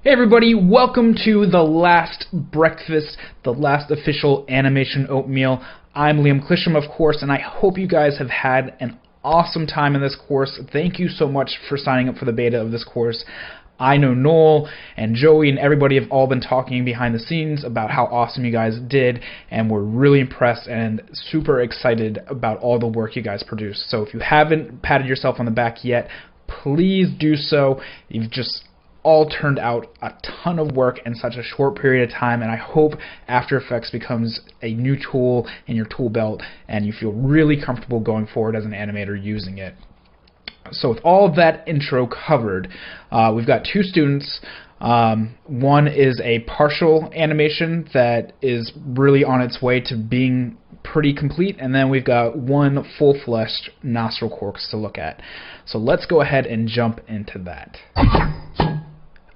Hey everybody, welcome to The Last Breakfast, the last official animation oatmeal. I'm Liam Clisham, of course, and I hope you guys have had an awesome time in this course. Thank you so much for signing up for the beta of this course. I know Noel and Joey and everybody have all been talking behind the scenes about how awesome you guys did, and we're really impressed and super excited about all the work you guys produced. So if you haven't patted yourself on the back yet, please do so. You've just all turned out a ton of work in such a short period of time, and I hope After Effects becomes a new tool in your tool belt and you feel really comfortable going forward as an animator using it. So with all of that intro covered, we've got two students. One is a partial animation that is really on its way to being pretty complete, and then we've got one full-fleshed nostril corks to look at. So let's go ahead and jump into that.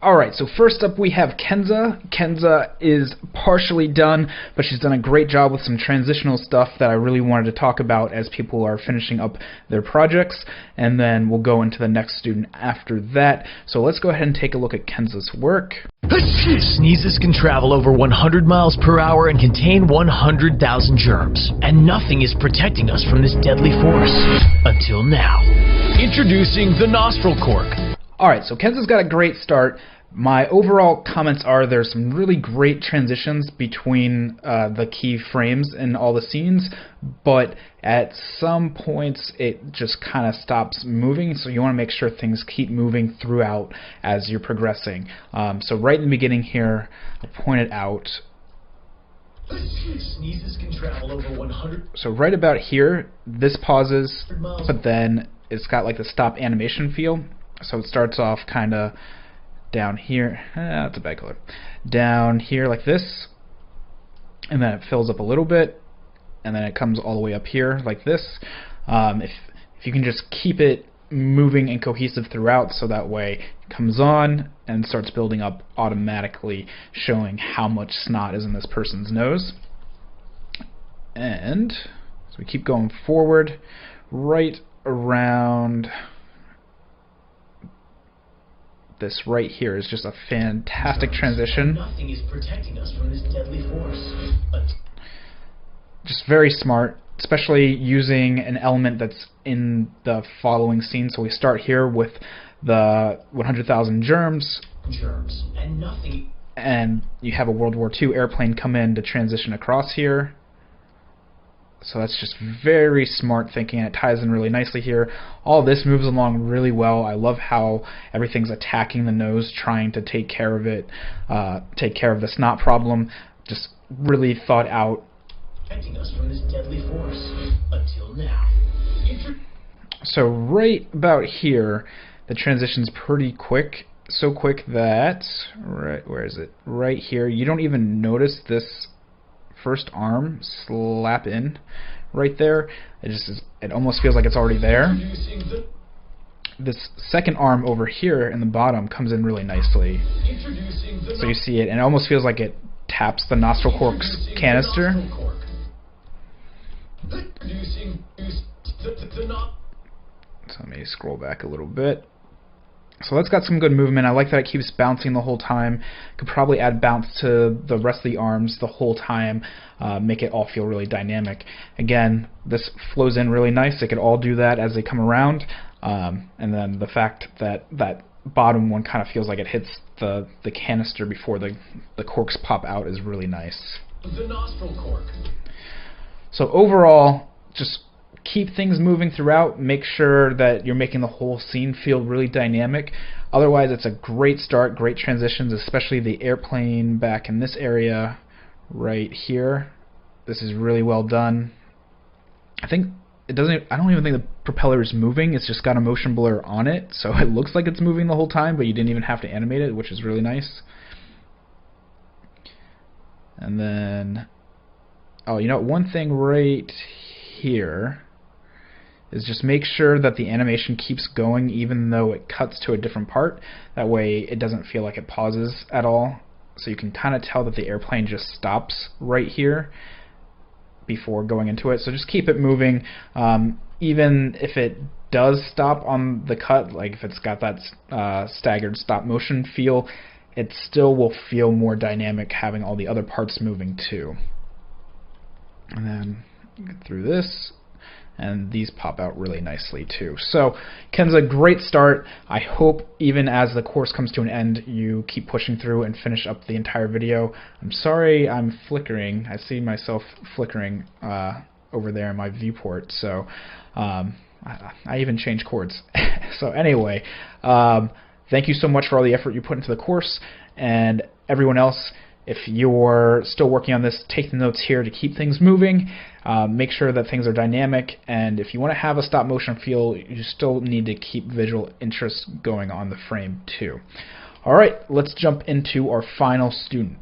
Alright, so first up we have Kenza. Kenza is partially done, but she's done a great job with some transitional stuff that I really wanted to talk about as people are finishing up their projects, and then we'll go into the next student after that. So let's go ahead and take a look at Kenza's work. Sneezes can travel over 100 miles per hour and contain 100,000 germs, and nothing is protecting us from this deadly force. Until now. Introducing the nostril cork. Alright, so Kenza's got a great start. My overall comments are there's some really great transitions between the key frames in all the scenes, but at some points it just kind of stops moving, so you want to make sure things keep moving throughout as you're progressing. So right in the beginning here, I pointed out. Sneezes can travel over 100. So right about here, this pauses, but then it's got like the stop animation feel. So it starts off kind of down here. That's a bad color. Down here like this, and then it fills up a little bit, and then it comes all the way up here like this. If you can just keep it moving and cohesive throughout, so that way it comes on and starts building up automatically, showing how much snot is in this person's nose. And so we keep going forward, right around. This right here is just a fantastic transition. Nothing is protecting us from this deadly force. Just very smart, especially using an element that's in the following scene. So we start here with the 100,000 germs. And nothing. And you have a World War II airplane come in to transition across here. So that's just very smart thinking, and it ties in really nicely here. All this moves along really well. I love how everything's attacking the nose, trying to take care of it, take care of the snot problem. Just really thought out. Protecting us from this deadly force until now. So right about here, the transition's pretty quick. So quick that, where is it? Right here, you don't even notice this first arm slap in right there. It almost feels like it's already there. This second arm over here in the bottom comes in really nicely. So you see it, and it almost feels like it taps the nostril cork's canister. So let me scroll back a little bit. So that's got some good movement. I like that it keeps bouncing the whole time. Could probably add bounce to the rest of the arms the whole time, make it all feel really dynamic. Again, this flows in really nice. They could all do that as they come around. And then the fact that that bottom one kind of feels like it hits the canister before the corks pop out is really nice. The nostril cork. So overall, just keep things moving throughout. Make sure that you're making the whole scene feel really dynamic. Otherwise, it's a great start, great transitions, especially the airplane back in this area right here. This is really well done. I don't even think the propeller is moving. It's just got a motion blur on it, so it looks like it's moving the whole time, but you didn't even have to animate it, which is really nice. And then, oh, you know, one thing right here is just make sure that the animation keeps going even though it cuts to a different part. That way it doesn't feel like it pauses at all. So you can kind of tell that the airplane just stops right here before going into it. So just keep it moving. Even if it does stop on the cut, like if it's got that staggered stop motion feel, it still will feel more dynamic having all the other parts moving too. And then get through this, and these pop out really nicely too. So Kenza, great start. I hope even as the course comes to an end, you keep pushing through and finish up the entire video. I'm sorry I'm flickering. I see myself flickering over there in my viewport. So I even changed chords. So anyway, thank you so much for all the effort you put into the course, and everyone else, if you're still working on this, take the notes here to keep things moving. Make sure that things are dynamic, and if you want to have a stop motion feel, you still need to keep visual interest going on the frame too. Alright, let's jump into our final student.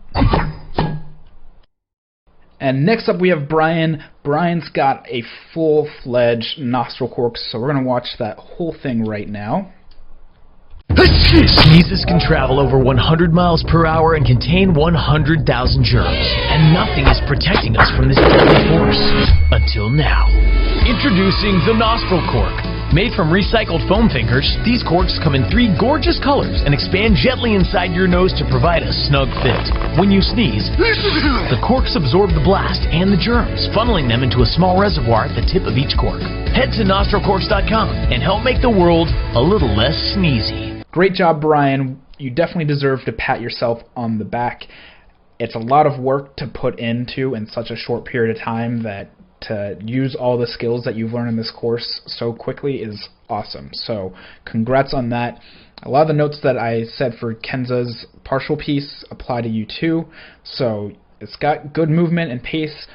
And next up we have Brian. Brian's got a full-fledged nostril cork, so we're going to watch that whole thing right now. Sneezes can travel over 100 miles per hour and contain 100,000 germs, and nothing is protecting us from this deadly force. Until now. Introducing the nostril cork. Made from recycled foam fingers, these corks come in 3 gorgeous colors and expand gently inside your nose to provide a snug fit. When you sneeze, the corks absorb the blast and the germs, funneling them into a small reservoir at the tip of each cork. Head to nostrilcorks.com and help make the world a little less sneezy. Great job, Brian. You definitely deserve to pat yourself on the back. It's a lot of work to put into in such a short period of time that to use all the skills that you've learned in this course so quickly is awesome. So congrats on that. A lot of the notes that I said for Kenza's partial piece apply to you too. So it's got good movement and pace.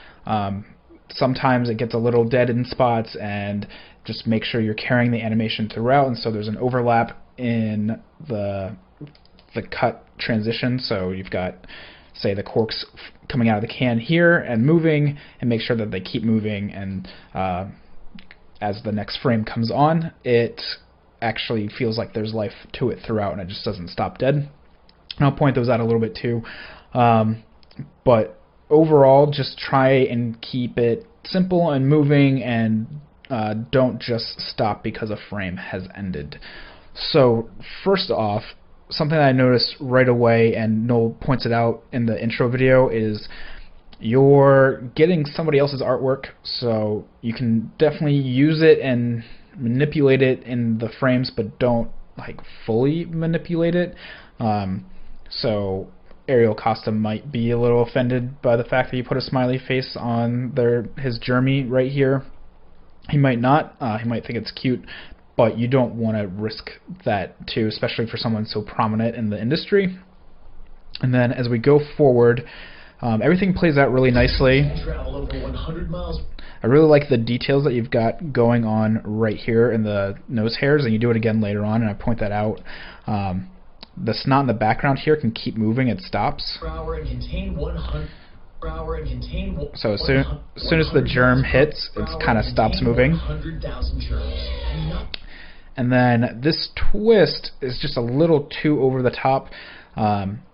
Sometimes it gets a little dead in spots, and just make sure you're carrying the animation throughout, and so there's an overlap in the cut transition. So you've got, say, the corks coming out of the can here and moving, and make sure that they keep moving, and as the next frame comes on, it actually feels like there's life to it throughout, and it just doesn't stop dead. And I'll point those out a little bit too, but overall, just try and keep it simple and moving, and don't just stop because a frame has ended. So first off, something that I noticed right away, and Noel points it out in the intro video, is you're getting somebody else's artwork, so you can definitely use it and manipulate it in the frames, but don't like fully manipulate it. So Ariel Costa might be a little offended by the fact that you put a smiley face on his Jeremy right here. He might not. He might think it's cute, but you don't want to risk that too, especially for someone so prominent in the industry. And then as we go forward, everything plays out really nicely. I really like the details that you've got going on right here in the nose hairs, and you do it again later on, and I point that out. The snot in the background here can keep moving, it stops. So as soon as the germ hits, it kind of stops moving. And then this twist is just a little too over the top.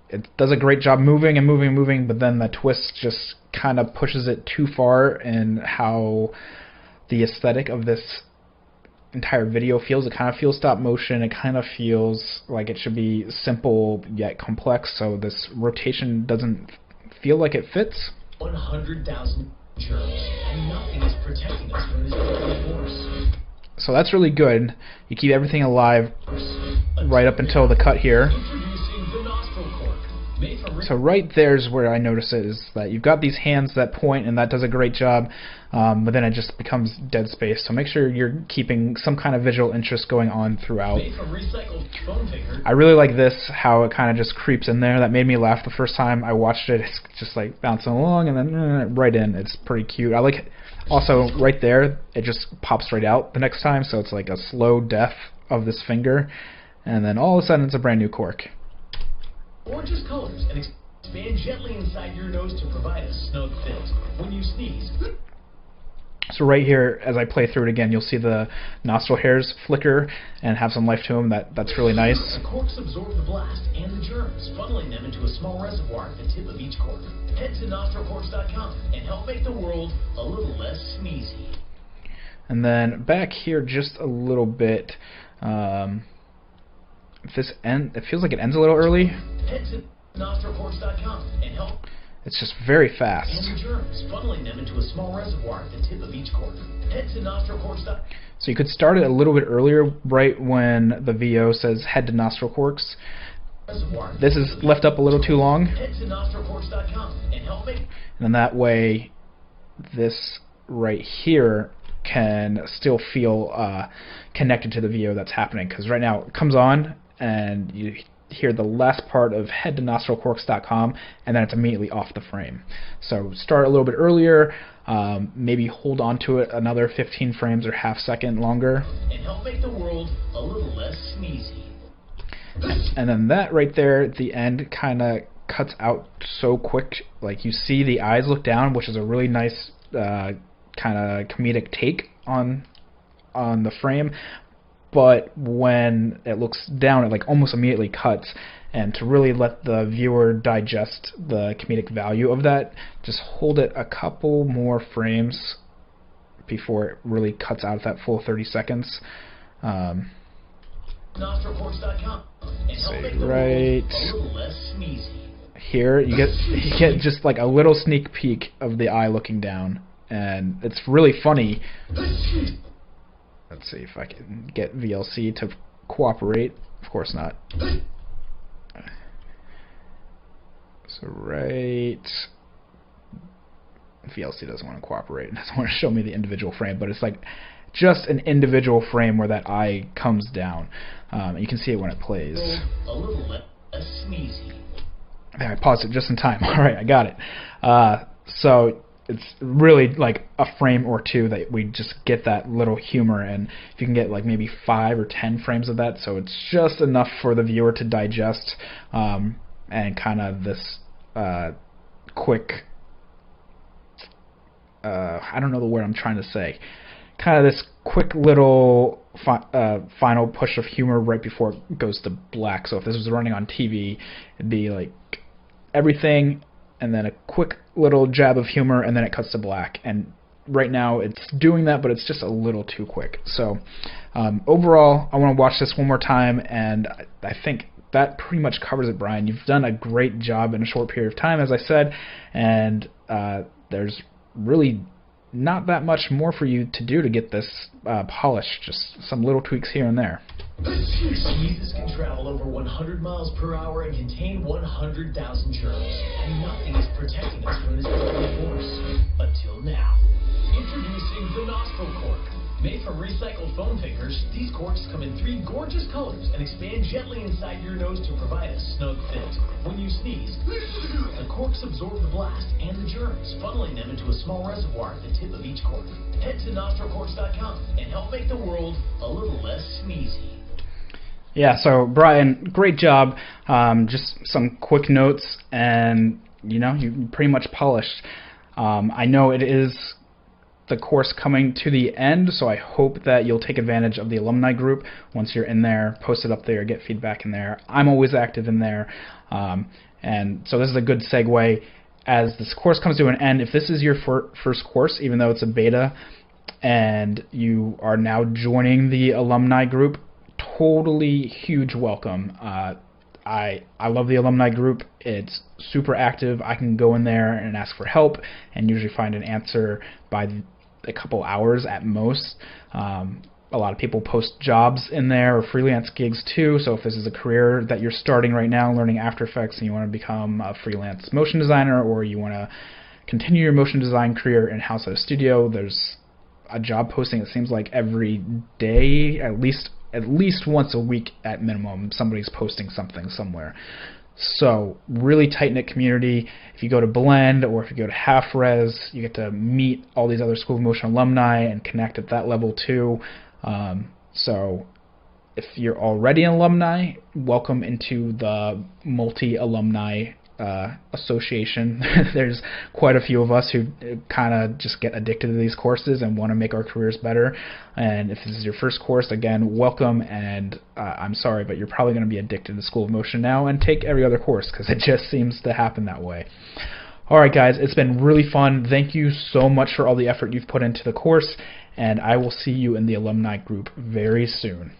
It does a great job moving and moving and moving, but then the twist just kind of pushes it too far in how the aesthetic of this entire video feels. It kind of feels stop motion. It kind of feels like it should be simple yet complex, so this rotation doesn't feel like it fits. 100,000 germs, and nothing is protecting us from this deadly force. So that's really good. You keep everything alive right up until the cut here. So right there's where I notice it, is that you've got these hands that point, and that does a great job, but then it just becomes dead space. So make sure you're keeping some kind of visual interest going on throughout. I really like this, how it kind of just creeps in there. That made me laugh the first time I watched it. It's just like bouncing along and then right in. It's pretty cute. I like it. Also, right there, it just pops right out the next time, so it's like a slow death of this finger, and then all of a sudden it's a brand new cork. Gorgeous colors and expand gently inside your nose to provide a snug fit. When you sneeze. So right here, as I play through it again, you'll see the nostril hairs flicker and have some life to them. That's really nice. The corks absorb the blast and the germs, funneling them into a small reservoir at the tip of each cork. Head to nostrilcorks.com and help make the world a little less sneezy. And then back here just a little bit, it feels like it ends a little early. Head to NostralCourse.com and help. It's just very fast. And the germs, funneling them into a small reservoir at the tip of each cork. Head to NostralCourse.com. So you could start it a little bit earlier, right when the VO says head to nostril corks. This is left up a little too long. Head to NostralCourse.com and help make. And then that way, this right here can still feel connected to the VO that's happening. Because right now it comes on and you hear the last part of head to nostrilcorks.com, and then it's immediately off the frame. So start a little bit earlier, maybe hold on to it another 15 frames or half second longer. And help make the world a little less sneezy. And then that right there at the end kind of cuts out so quick. Like you see the eyes look down, which is a really nice kind of comedic take on the frame. But when it looks down, it like almost immediately cuts. And to really let the viewer digest the comedic value of that, just hold it a couple more frames before it really cuts out that full 30 seconds. NostralCourse.com. Right here, you get just like a little sneak peek of the eye looking down, and it's really funny. Let's see if I can get VLC to cooperate. Of course not. So right, VLC doesn't want to cooperate. It doesn't want to show me the individual frame, but it's like just an individual frame where that eye comes down. You can see it when it plays. A little less sneezy. There, I paused it just in time. All right, I got it. So it's really like a frame or two that we just get that little humor, and if you can get like maybe 5 or 10 frames of that, so it's just enough for the viewer to digest, and kind of this quick, I don't know the word I'm trying to say, kind of this quick little final push of humor right before it goes to black. So if this was running on TV, it'd be like everything and then a quick little jab of humor, and then it cuts to black. And right now it's doing that, but it's just a little too quick. So overall, I want to watch this one more time, and I think that pretty much covers it, Brian. You've done a great job in a short period of time, as I said, and there's really not that much more for you to do to get this polished. Just some little tweaks here and there. Sneezes can travel over 100 miles per hour and contain 100,000 germs, and nothing is protecting us from this deadly force. Until now. Introducing the Nostril Cork. Made from recycled foam fingers, these corks come in 3 gorgeous colors and expand gently inside your nose to provide a snug fit. When you sneeze, the corks absorb the blast and the germs, funneling them into a small reservoir at the tip of each cork. Head to NostralCourse.com and help make the world a little less sneezy. Yeah, so Brian, great job. Just some quick notes, and you pretty much polished. I know it is the course coming to the end, so I hope that you'll take advantage of the alumni group once you're in there, post it up there, get feedback in there. I'm always active in there, and so this is a good segue. As this course comes to an end, if this is your first course, even though it's a beta, and you are now joining the alumni group, totally huge welcome. I love the alumni group. It's super active. I can go in there and ask for help and usually find an answer by a couple hours at most. A lot of people post jobs in there or freelance gigs too, so if this is a career that you're starting right now learning After Effects and you want to become a freelance motion designer, or you want to continue your motion design career in-house at a studio, there's a job posting, it seems like every day, at least once a week at minimum, somebody's posting something somewhere. So really tight-knit community. If you go to Blend or if you go to Half Res, you get to meet all these other School of Motion alumni and connect at that level too. So if you're already an alumni, welcome into the multi-alumni association. There's quite a few of us who kind of just get addicted to these courses and want to make our careers better. And if this is your first course, again, welcome. And I'm sorry, but you're probably going to be addicted to School of Motion now and take every other course, because it just seems to happen that way. Alright guys, it's been really fun. Thank you so much for all the effort you've put into the course, and I will see you in the alumni group very soon.